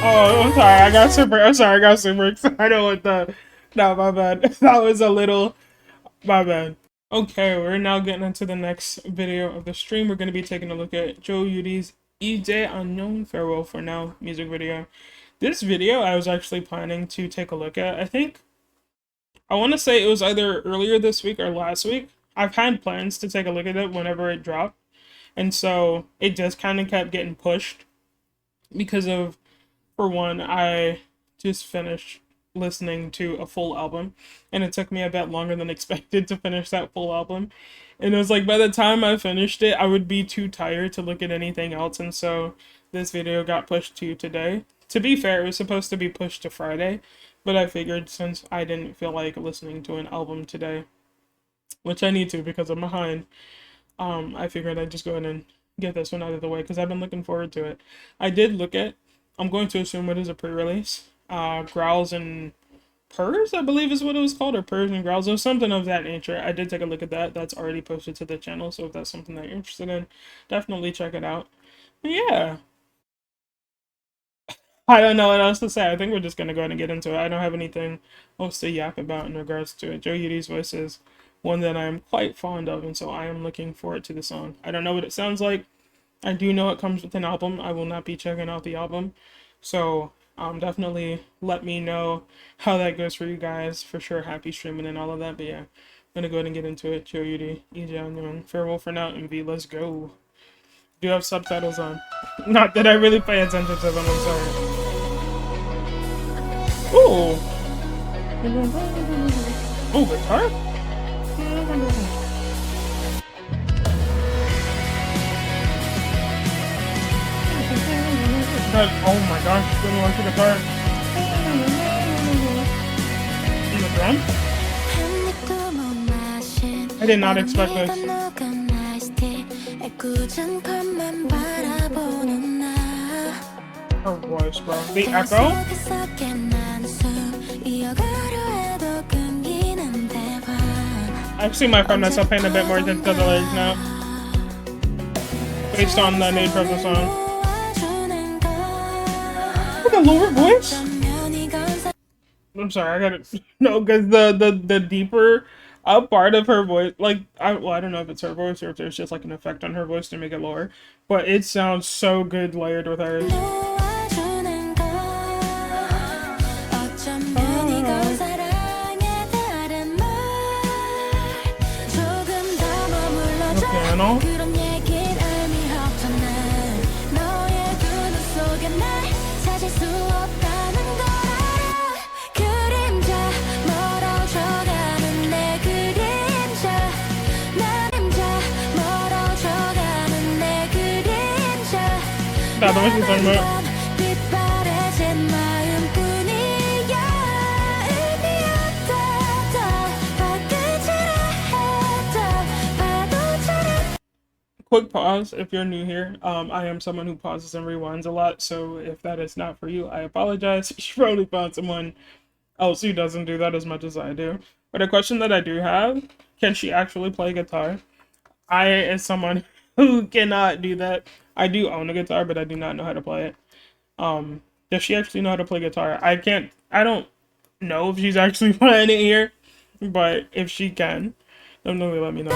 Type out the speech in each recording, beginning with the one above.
Oh, I'm sorry. I got super. I'm sorry. I got super excited with that. No, my bad. That was a little. My bad. Okay, we're now getting into the next video of the stream. We're going to be taking a look at JO YURI's 이제 안녕 Farewell for Now music video. This video I was actually planning to take a look at. I want to say it was either earlier this week or last week. I've had plans to take a look at it whenever it dropped. And so it just kind of kept getting pushed because of, for one, I just finished listening to a full album and it took me a bit longer than expected to finish that full album. And it was like by the time I finished it, I would be too tired to look at anything else. And so this video got pushed to today. To be fair, it was supposed to be pushed to Friday, but I figured since I didn't feel like listening to an album today, which I need to because I'm behind, I figured I'd just go ahead and get this one out of the way because I've been looking forward to it. I did look at, I'm going to assume it is a pre-release, Growls and Purrs, I believe is what it was called, or Purrs and Growls, or something of that nature. I did take a look at that. That's already posted to the channel, so if that's something that you're interested in, definitely check it out. But yeah. I don't know what else to say. I think we're just going to go ahead and get into it. I don't have anything else to yap about in regards to it. JO YURI's voice is one that I am quite fond of, and so I am looking forward to the song. I don't know what it sounds like. I do know it comes with an album. I will not be checking out the album. So definitely let me know how that goes for you guys. For sure, happy streaming and all of that. But yeah, I'm going to go ahead and get into it. JO YURI, 이제 안녕, Farewell for Now, and V, let's go. Do have subtitles on. Not that I really pay attention to them, I'm sorry. Ooh! Oh, guitar? Oh my gosh, really like the guitar. And the drum? I did not expect this. Her voice, bro. The echo? I've seen my friend myself paying a bit more attention to the lyrics now, based on the nature of the song. With a lower voice? I'm sorry, I gotta no, because the deeper up part of her voice, like I don't know if it's her voice or if there's just like an effect on her voice to make it lower, but it sounds so good layered with hers. The piano. I don't know what she's talking about. Quick pause if you're new here. I am someone who pauses and rewinds a lot, so if that is not for you, I apologize. You probably found someone else who doesn't do that as much as I do. But a question that I do have, can she actually play guitar? I, as someone who cannot do that, I do own a guitar, but I do not know how to play it. Does she actually know how to play guitar? I don't know if she's actually playing it here, but if she can, definitely let me know.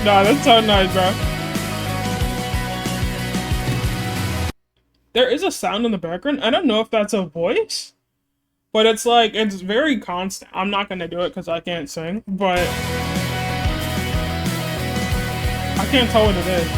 Nah, that's so nice, bro. There is a sound in the background. I don't know if that's a voice, but it's like, it's very constant. I'm not gonna do it because I can't sing, but I can't tell what it is.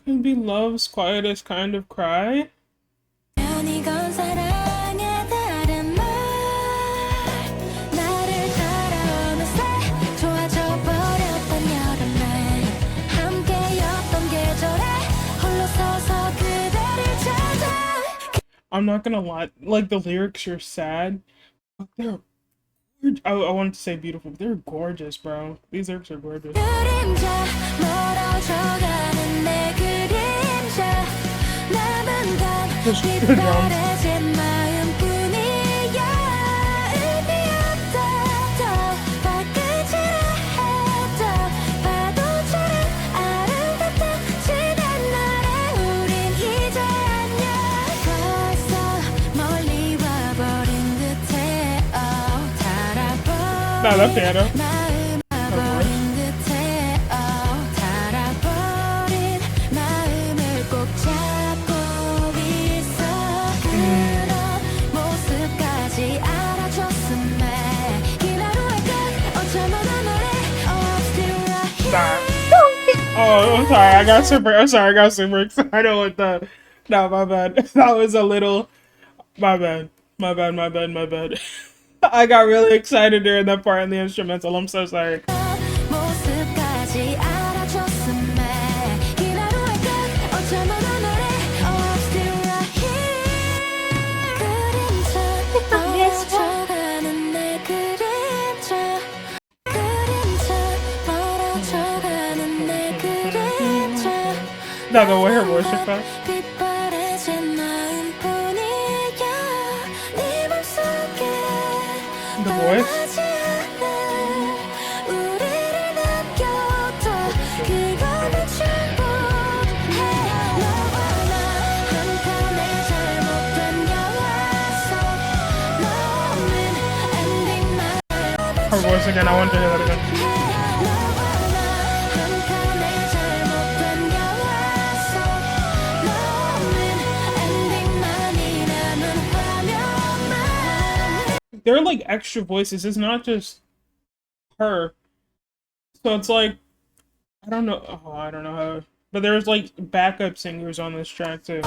Can be love's quietest kind of cry. I'm not gonna lie, like the lyrics are sad, but they're I wanted to say beautiful, but they're gorgeous, bro. These lyrics are gorgeous. The drums. No, that piano. Oh, I'm sorry, I got super excited with the, no, my bad. That was a little, my bad. My bad. I got really excited during that part in the instrumental, I'm so sorry. No, the way her voice is fast. The voice. Her voice again, I want to hear that again. They're like extra voices, it's not just her. So it's like, I don't know how, but there's like backup singers on this track too.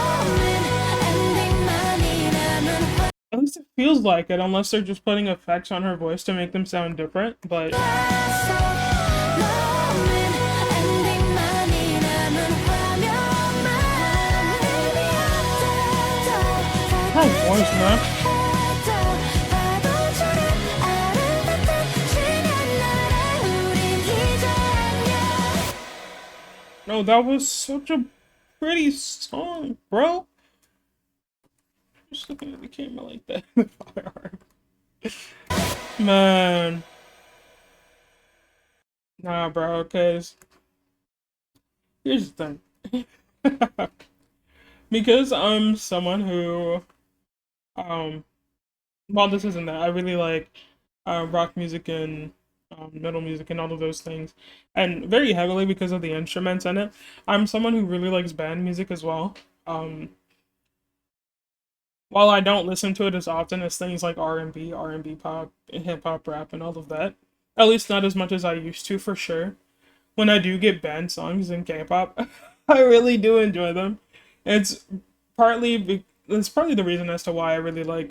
At least it feels like it, unless they're just putting effects on her voice to make them sound different, but... Her voice, man. No, that was such a pretty song, bro. Just looking at the camera like that. Man. Nah, bro, because here's the thing. Because I'm someone who, well, this isn't that. I really like rock music and metal music and all of those things, and very heavily because of the instruments in it. I'm someone who really likes band music as well. While I don't listen to it as often as things like R&B pop, hip hop, rap, and all of that, at least not as much as I used to, for sure. When I do get band songs in K-pop, I really do enjoy them. It's it's partly the reason as to why I really like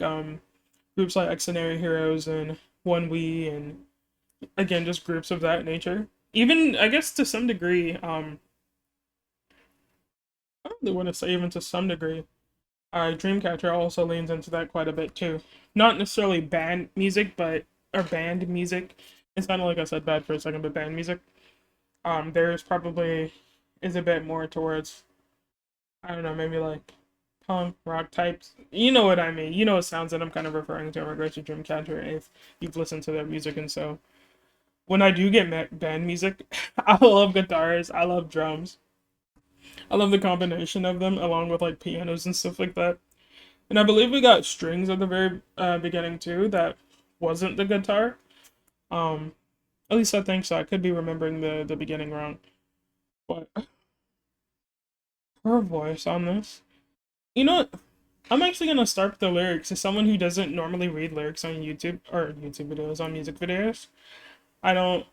groups like Excenary Heroes and One We, and again just groups of that nature. Even I guess to some degree, I don't really want to say even to some degree. Dreamcatcher also leans into that quite a bit too. Not necessarily band music, but or band music. It's kind of like I said bad for a second, but band music. There's probably is a bit more towards, I don't know, maybe like punk rock types. You know what I mean? You know what sounds that I'm kind of referring to in regards to Dreamcatcher if you've listened to their music. And so when I do get band music, I love guitars, I love drums. I love the combination of them along with like pianos and stuff like that. And I believe we got strings at the very beginning too that wasn't the guitar. At least I think so. I could be remembering the beginning wrong. But her voice on this. You know what? I'm actually gonna start with the lyrics. As someone who doesn't normally read lyrics on YouTube or YouTube videos on music videos, I don't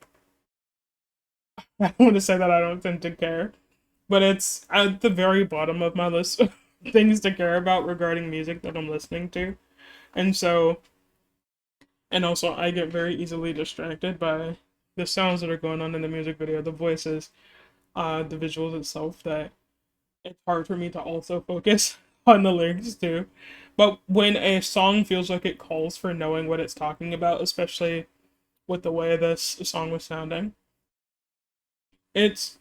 I don't want to say that I don't tend to care. But it's at the very bottom of my list of things to care about regarding music that I'm listening to. And so, and also I get very easily distracted by the sounds that are going on in the music video, the voices, the visuals itself, that it's hard for me to also focus on the lyrics too. But when a song feels like it calls for knowing what it's talking about, especially with the way this song was sounding, it's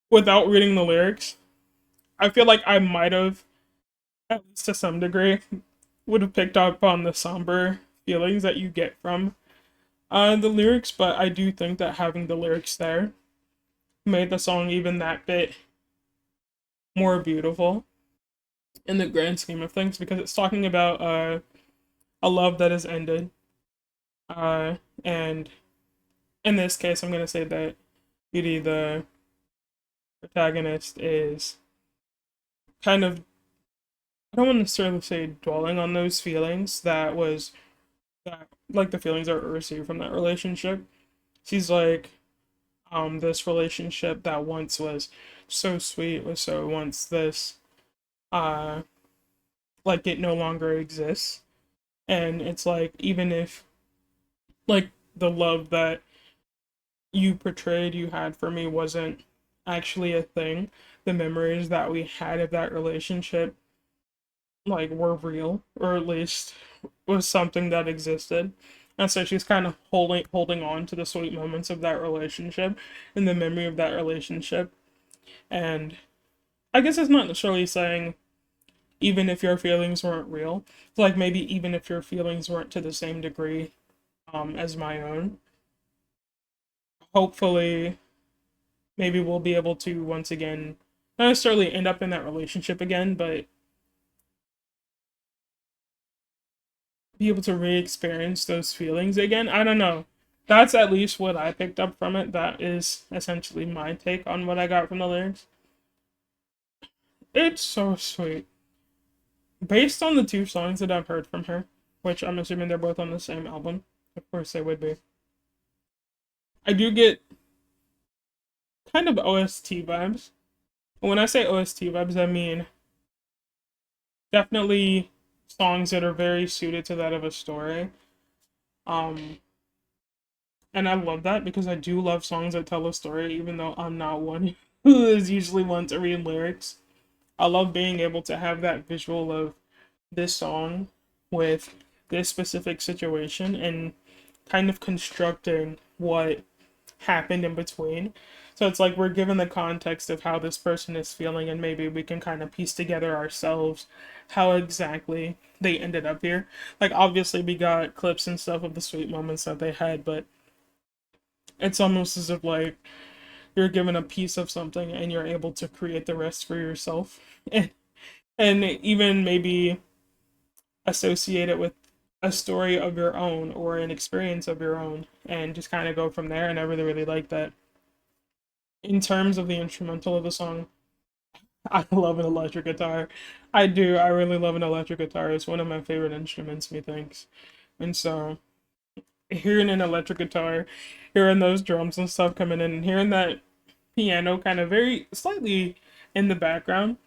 without reading the lyrics, I feel like I might have, at least to some degree, would have picked up on the somber feelings that you get from the lyrics, but I do think that having the lyrics there made the song even that bit more beautiful in the grand scheme of things because it's talking about a love that has ended. And in this case, I'm going to say that Yuri, the protagonist, is kind of, I don't want to necessarily say dwelling on those feelings that, like the feelings that were received from that relationship. She's like, this relationship that once was so sweet, was so once this, uh, like it no longer exists. And it's like, even if, like, the love that you portrayed you had for me wasn't actually a thing, the memories that we had of that relationship, like, were real, or at least was something that existed. And so she's kind of holding on to the sweet moments of that relationship and the memory of that relationship. And I guess it's not necessarily saying even if your feelings weren't real. It's like maybe even if your feelings weren't to the same degree as my own, hopefully maybe we'll be able to once again not necessarily end up in that relationship again, but be able to re-experience those feelings again. I don't know. That's at least what I picked up from it. That is essentially my take on what I got from the lyrics. It's so sweet. Based on the two songs that I've heard from her, which I'm assuming they're both on the same album. Of course they would be. I do get kind of OST vibes. When I say OST vibes, I mean definitely songs that are very suited to that of a story. Um, and I love that because I do love songs that tell a story, even though I'm not one who is usually one to read lyrics. I love being able to have that visual of this song with this specific situation and kind of constructing what happened in between. So it's like we're given the context of how this person is feeling, and maybe we can kind of piece together ourselves how exactly they ended up here. Like, obviously, we got clips and stuff of the sweet moments that they had, but it's almost as if like you're given a piece of something and you're able to create the rest for yourself. And even maybe associate it with a story of your own or an experience of your own and just kind of go from there. And I really, really like that. In terms of the instrumental of the song, I love an electric guitar. I do. I really love an electric guitar. It's one of my favorite instruments, methinks. And so, hearing an electric guitar, hearing those drums and stuff coming in, and hearing that piano kind of very slightly in the background,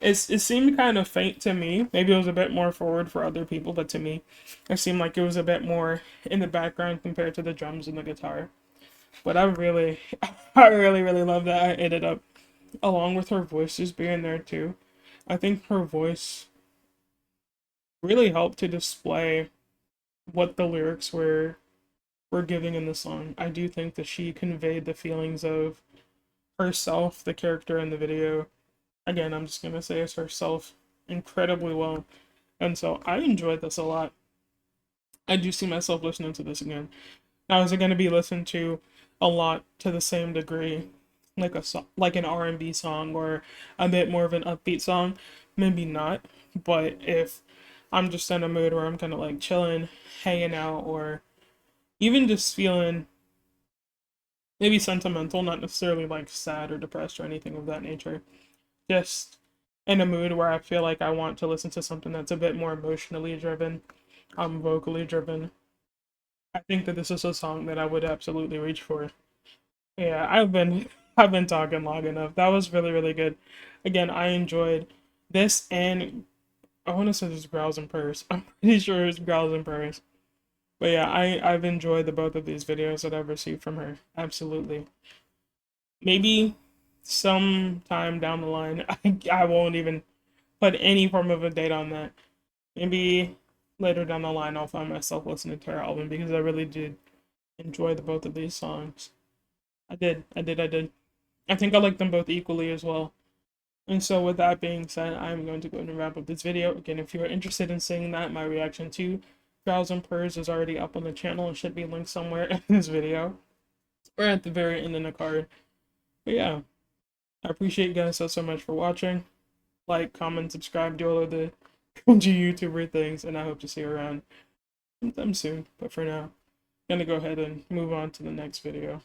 it seemed kind of faint to me. Maybe it was a bit more forward for other people, but to me, it seemed like it was a bit more in the background compared to the drums and the guitar. But I really, I really, really love that I ended up, along with her voice just being there too. I think her voice really helped to display what the lyrics were giving in the song. I do think that she conveyed the feelings of herself, the character in the video. Again, I'm just gonna say it's herself incredibly well. And so I enjoyed this a lot. I do see myself listening to this again. Now, is it going to be listened to a lot to the same degree, like like an R&B song or a bit more of an upbeat song? Maybe not. But if I'm just in a mood where I'm kind of like chilling, hanging out, or even just feeling maybe sentimental, not necessarily like sad or depressed or anything of that nature, just in a mood where I feel like I want to listen to something that's a bit more emotionally driven, vocally driven, I think that this is a song that I would absolutely reach for. Yeah, I've been talking long enough. That was really, really good. Again, I enjoyed this, and I want to say this Growls and Purrs. I'm pretty sure it's Growls and Purrs. But yeah, I've enjoyed the both of these videos that I've received from her. Absolutely. Maybe sometime down the line, I won't even put any form of a date on that. maybe later down the line I'll find myself listening to her album because I really did enjoy the both of these songs. I did. I think I like them both equally as well. And so with that being said, I'm going to go ahead and wrap up this video. Again, if you are interested in seeing that, my reaction to Thousand Purrs is already up on the channel and should be linked somewhere in this video. Or at the very end in the card. But yeah, I appreciate you guys so much for watching. Like, comment, subscribe, do all of the cringy YouTuber things, and I hope to see you around sometime soon. But for now, I'm gonna go ahead and move on to the next video.